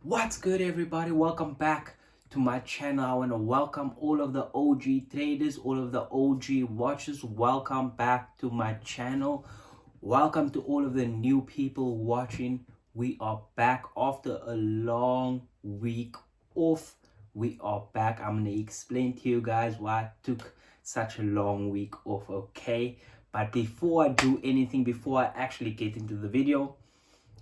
What's good, everybody? Welcome back to my channel. I want to welcome all of the OG traders, all of the OG watchers. Welcome back to my channel. Welcome to all of the new people watching. We are back after a long week off. We are back. I'm going to explain to you guys why I took such a long week off, okay? But before I do anything, before I actually get into the video,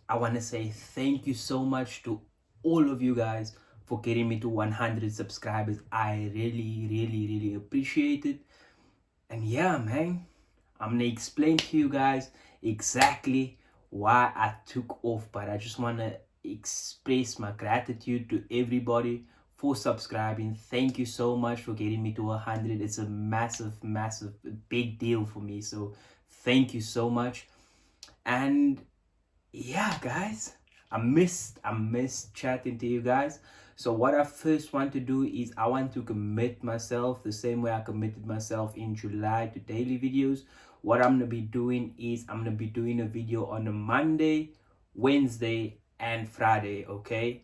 I want to say thank you so much to all of you guys for getting me to 100 subscribers. I really appreciate it. And yeah, man, I'm gonna explain to you guys exactly why I took off, but I just want to express my gratitude to everybody for subscribing. Thank you so much for getting me to 100. It's a massive big deal for me, so thank you so much. And yeah, guys, I missed chatting to you guys. So what I first want to do is I want to commit myself the same way I committed myself in July to daily videos. What I'm gonna be doing is I'm gonna be doing a video on a Monday, Wednesday, and Friday. Okay,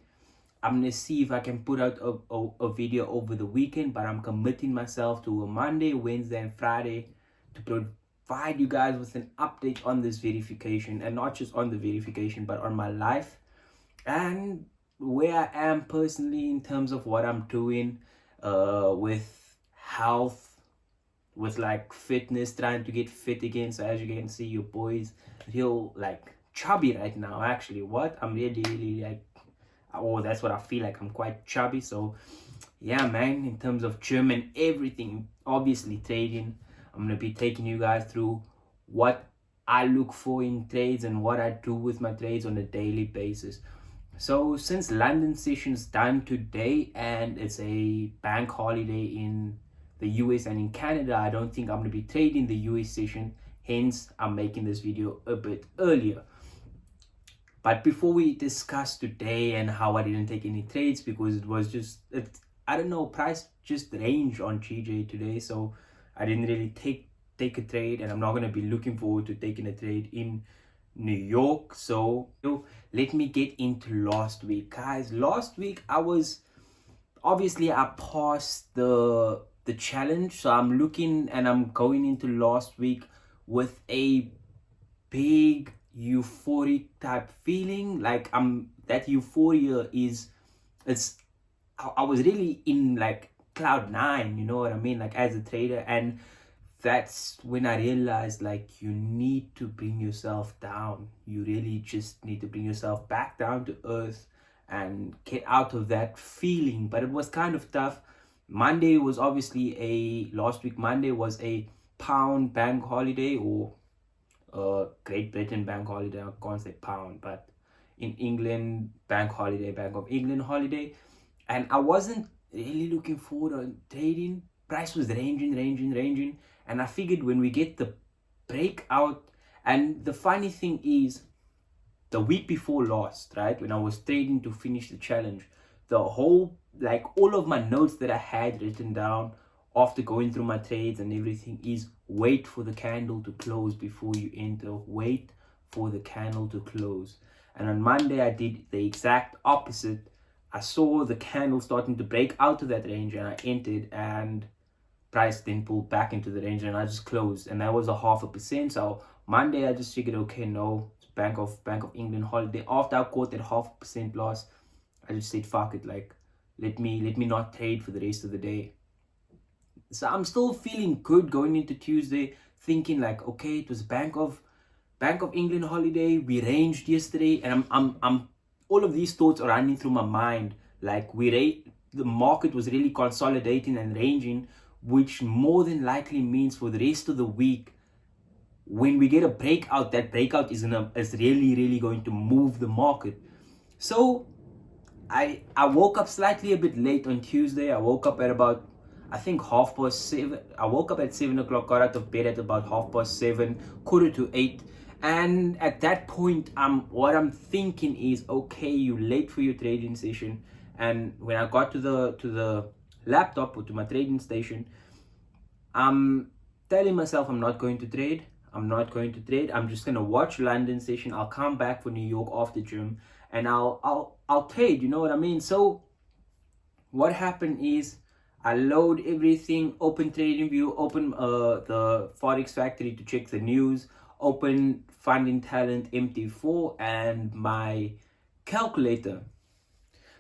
I'm gonna see if I can put out a video over the weekend, but I'm committing myself to a Monday, Wednesday, and Friday to provide you guys with an update on this verification, and not just on the verification but on my life and where I am personally in terms of what I'm doing with health, with like fitness, trying to get fit again. So as you can see, your boy's real like chubby right now. Actually, what I'm really like, oh, that's what I feel like. I'm quite chubby. So yeah, man, in terms of gym and everything, obviously trading, I'm gonna be taking you guys through what I look for in trades and what I do with my trades on a daily basis. So since London session's done today and it's a bank holiday in the US and in Canada, I don't think I'm going to be trading the US session. Hence, I'm making this video a bit earlier. But before we discuss today and how I didn't take any trades, because it was just, I don't know, price just range on GJ today. So I didn't really take a trade, and I'm not going to be looking forward to taking a trade in New York. So let me get into last week, guys. Last week I passed the challenge, so I'm looking and I'm going into last week with a big euphoric type feeling. Like that euphoria is, I was really in like cloud nine, you know what I mean, like as a trader. And that's when I realized, like, you need to bring yourself down. You really just need to bring yourself back down to earth and get out of that feeling. But it was kind of tough. Monday was obviously last week Monday was a pound bank holiday, or Great Britain bank holiday. I can't say pound, but in England, bank holiday, Bank of England holiday. And I wasn't really looking forward on trading. Price was ranging. And I figured when we get the breakout, and the funny thing is, the week before last, right, when I was trading to finish the challenge, the whole, like all of my notes that I had written down after going through my trades and everything is wait for the candle to close before you enter. Wait for the candle to close. And on Monday, I did the exact opposite. I saw the candle starting to break out of that range and I entered, and price then pulled back into the range and I just closed, and that was a 0.5%. So Monday I just figured, okay, no, it's Bank of England holiday. After I caught that 0.5% loss, I just said fuck it, like let me not trade for the rest of the day. So I'm still feeling good going into Tuesday, thinking like, okay, it was Bank of England holiday, we ranged yesterday, and I'm all of these thoughts are running through my mind, like the market was really consolidating and ranging, which more than likely means for the rest of the week, when we get a breakout, that breakout is really going to move the market. So I woke up slightly a bit late on Tuesday. I woke up at about, I think, 7:30. I woke up at 7 o'clock, got out of bed at about 7:30, 7:45. And at that point, what I'm thinking is, okay, you're late for your trading session. And when I got to the laptop or to my trading station, I'm telling myself I'm not going to trade. I'm just going to watch London session. I'll come back for New York after gym and I'll trade, you know what I mean? So what happened is I load everything, open TradingView, open the Forex Factory to check the news, open Finding Talent MT4 and my calculator.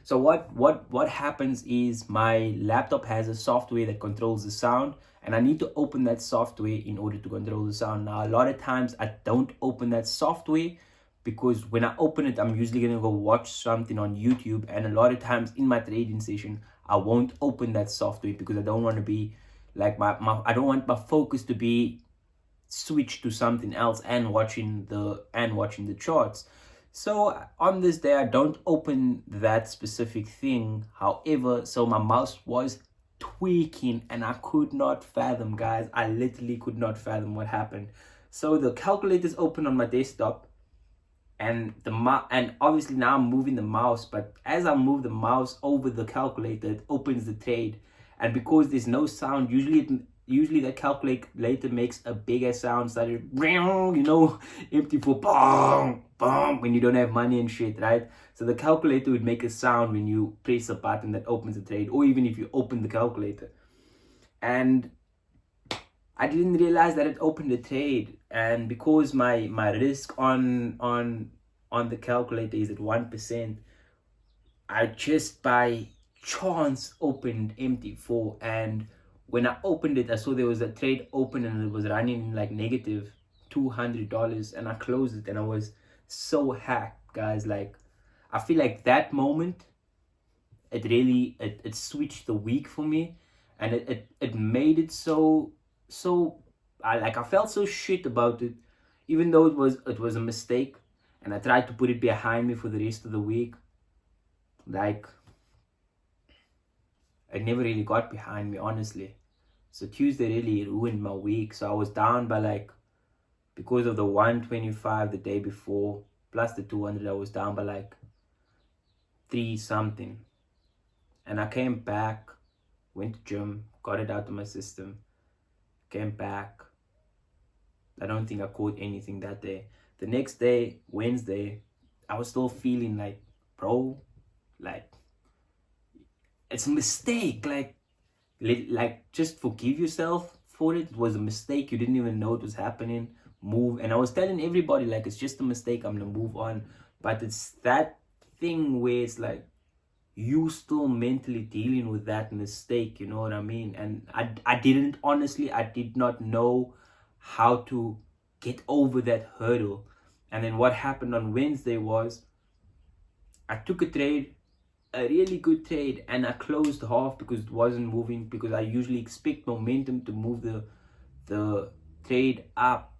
So what happens is my laptop has a software that controls the sound, and I need to open that software in order to control the sound. Now a lot of times I don't open that software because when I open it, I'm usually gonna go watch something on YouTube, and a lot of times in my trading session I won't open that software because I don't want to be like I don't want my focus to be switched to something else and watching the charts. So on this day I don't open that specific thing. However, so my mouse was tweaking and I could not fathom, guys. I literally could not fathom what happened. So the calculator's open on my desktop, and and obviously now I'm moving the mouse, but as I move the mouse over the calculator, it opens the trade. And because there's no sound, usually the calculator makes a bigger sound, started, you know, empty for bong bong when you don't have money and shit, right? So the calculator would make a sound when you press a button that opens the trade, or even if you open the calculator. And I didn't realize that it opened the trade, and because my risk on the calculator is at 1%, I just by chance opened MT4, and when I opened it, I saw there was a trade open and it was running like negative $200, and I closed it, and I was so hacked, guys. Like, I feel like that moment, it really it switched the week for me, and it made it so I felt so shit about it, even though it was a mistake, and I tried to put it behind me for the rest of the week. Like, it never really got behind me, honestly. So Tuesday really ruined my week. So I was down by like, because of the 125 the day before plus the 200, I was down by like 3 something. And I came back, went to gym, got it out of my system, came back. I don't think I caught anything that day. The next day, Wednesday, I was still feeling like, bro, like, it's a mistake. Like just forgive yourself for it. It was a mistake. You didn't even know it was happening. Move. And I was telling everybody, like, it's just a mistake, I'm gonna move on. But it's that thing where it's like, you still mentally dealing with that mistake, you know what I mean? And I didn't, honestly, I did not know how to get over that hurdle. And then what happened on Wednesday was I took a trade, a really good trade, and I closed half because it wasn't moving, because I usually expect momentum to move the trade up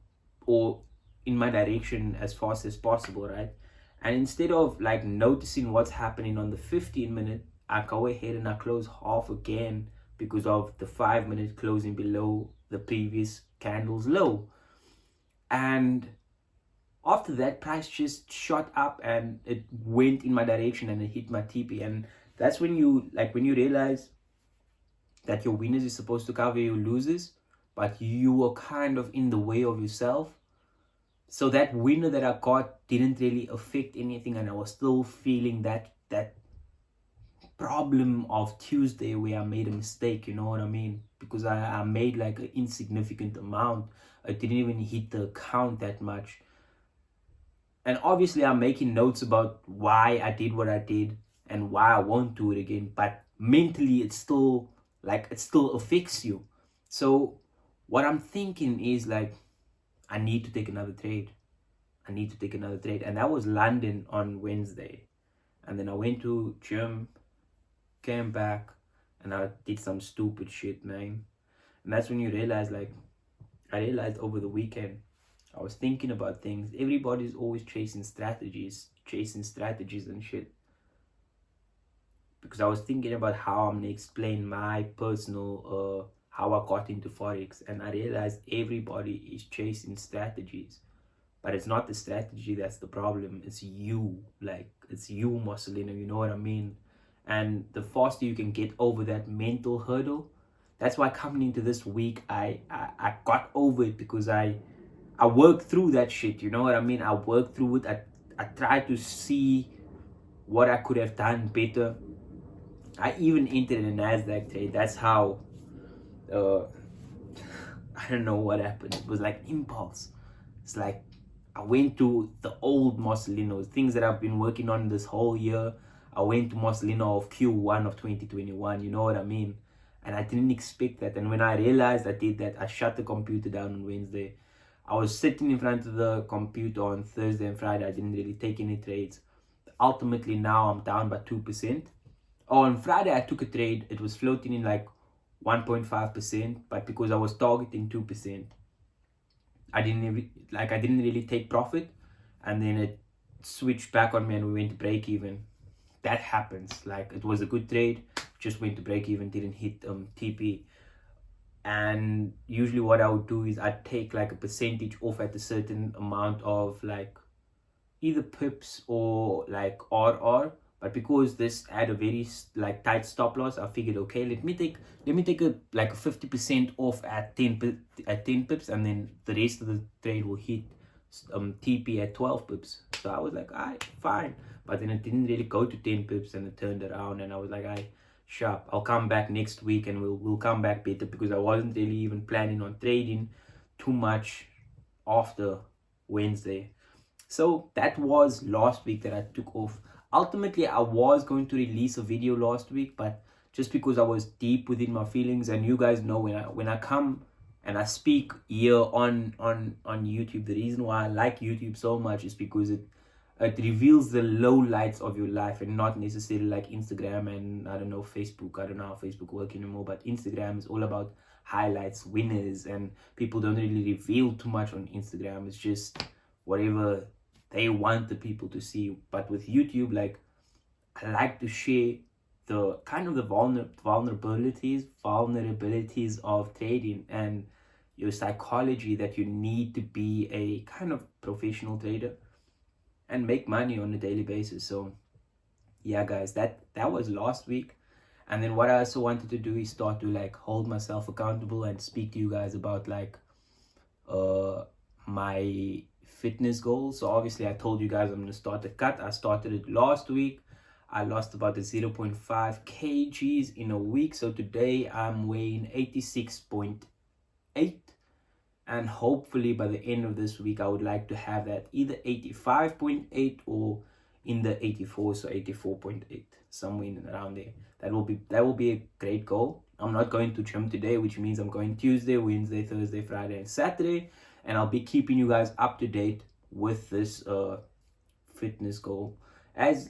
or in my direction as fast as possible, right? And instead of like noticing what's happening on the 15-minute, I go ahead and I close half again because of the 5-minute closing below the previous candle's low. And after that, price just shot up and it went in my direction and it hit my TP. And that's when you realize that your winners is supposed to cover your losers, but you were kind of in the way of yourself. So that winner that I got didn't really affect anything, and I was still feeling that problem of Tuesday where I made a mistake, you know what I mean? Because I made like an insignificant amount. I didn't even hit the account that much. And obviously I'm making notes about why I did what I did and why I won't do it again. But mentally it still affects you. So what I'm thinking is like, I need to take another trade. I need to take another trade. And that was London on Wednesday. And then I went to gym, came back, and I did some stupid shit, man. And that's when you realize, like, I realized over the weekend, I was thinking about things. Everybody's always chasing strategies and shit. Because I was thinking about how I'm gonna explain my personal, how I got into Forex. And I realized everybody is chasing strategies. But it's not the strategy that's the problem. It's you. Like, it's you, Marcelino. You know what I mean? And the faster you can get over that mental hurdle, that's why coming into this week, I got over it, because I worked through that shit. You know what I mean? I worked through it. I tried to see what I could have done better. I even entered a Nasdaq trade. That's how I don't know what happened. It was like impulse. It's like I went to the old Marcelino, things that I've been working on this whole year. I went to Marcelino of Q1 of 2021, you know what I mean? And I didn't expect that. And when I realized I did that, I shut the computer down on Wednesday. I was sitting in front of the computer on Thursday and Friday. I didn't really take any trades. Ultimately, now I'm down by 2%. On Friday, I took a trade. It was floating in like 1.5%, but because I was targeting 2%, I didn't really take profit, and then it switched back on me and we went to break even. That happens. Like, it was a good trade, just went to break even, didn't hit TP. And usually what I would do is I'd take like a percentage off at a certain amount of like either pips or like RR. But because this had a very like tight stop loss, I figured, okay, let me take a like a 50% off at 10 pips, and then the rest of the trade will hit TP at 12 pips. So I was like, alright, fine. But then it didn't really go to 10 pips, and it turned around, and I was like, alright, sharp. I'll come back next week and we'll come back better, because I wasn't really even planning on trading too much after Wednesday. So that was last week that I took off. Ultimately, I was going to release a video last week, but just because I was deep within my feelings, and you guys know when I come and I speak here on YouTube, the reason why I like YouTube so much is because it reveals the low lights of your life, and not necessarily like Instagram and I don't know, Facebook. I don't know how Facebook works anymore, but Instagram is all about highlights, winners, and people don't really reveal too much on Instagram. It's just whatever they want the people to see. But with YouTube, like, I like to share the kind of the vulnerabilities of trading and your psychology, that you need to be a kind of professional trader and make money on a daily basis. So yeah, guys, that was last week. And then what I also wanted to do is start to like hold myself accountable and speak to you guys about like my fitness goals. So obviously I told you guys I'm gonna start the cut. I started it last week. I lost about the 0.5 kgs in a week. So today I'm weighing 86.8, and hopefully by the end of this week I would like to have that either 85.8 or in the 84, so 84.8, somewhere in and around there. That will be a great goal. I'm not going to gym today, which means I'm going Tuesday, Wednesday, Thursday, Friday, and Saturday, and I'll be keeping you guys up to date with this fitness goal. As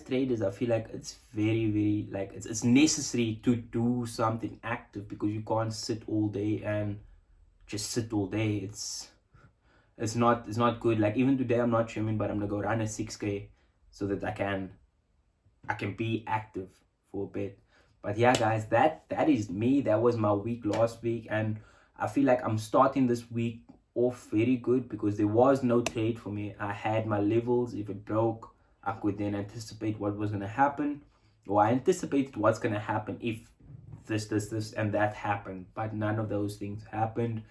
traders, I feel like it's very like it's necessary to do something active, because you can't sit all day and just sit all day. It's not good. Like, even today I'm not gymming, but I'm gonna go run a 6K so that I can be active for a bit. But yeah, guys, that is me. That was my week last week, and I feel like I'm starting this week off very good, because there was no trade for me. I had my levels. If it broke, I could then anticipate what was gonna happen, or I anticipated what's gonna happen if this and that happened, but none of those things happened.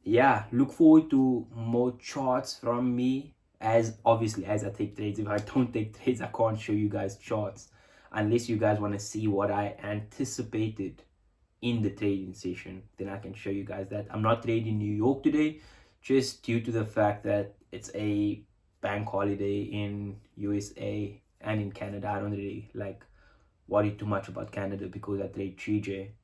Yeah, look forward to more charts from me, as obviously as I take trades. If I don't take trades, I can't show you guys charts unless you guys want to see what I anticipated in the trading session. Then I can show you guys that. I'm not trading New York today, just due to the fact that it's a bank holiday in USA and in Canada. I don't really like worry too much about Canada because I trade GJ.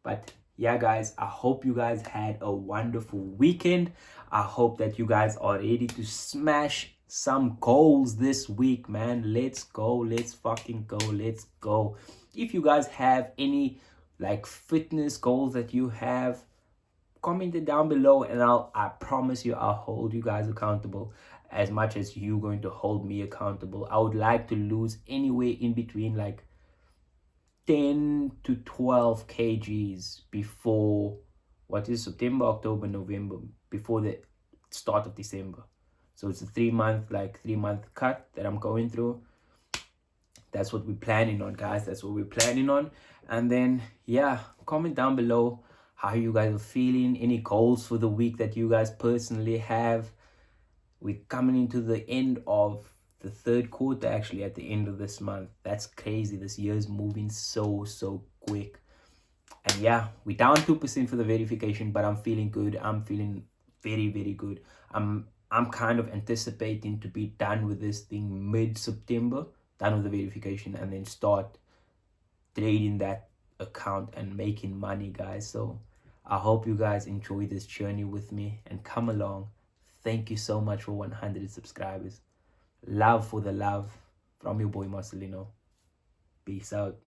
But yeah, guys, I hope you guys had a wonderful weekend. I hope that you guys are ready to smash some goals this week, man. Let's go. Let's fucking go. Let's go. If you guys have any like fitness goals that you have, comment it down below, and I promise you I'll hold you guys accountable as much as you're going to hold me accountable. I would like to lose anywhere in between like 10 to 12 kgs before September, October, November, before the start of December. So it's a 3 month cut that I'm going through. That's what we're planning on, guys. That's what we're planning on. And then yeah, comment down below how you guys are feeling, any goals for the week that you guys personally have. We're coming into the end of the third quarter actually at the end of this month. That's crazy. This year's moving so quick. And yeah, we're down 2% for the verification, but I'm feeling good. I'm feeling very good. I'm kind of anticipating to be done with this thing mid-September, done with the verification, and then start trading that account and making money, guys. So I hope you guys enjoy this journey with me and come along. Thank you so much for 100 subscribers. Love for the love from your boy Marcelino. Peace out.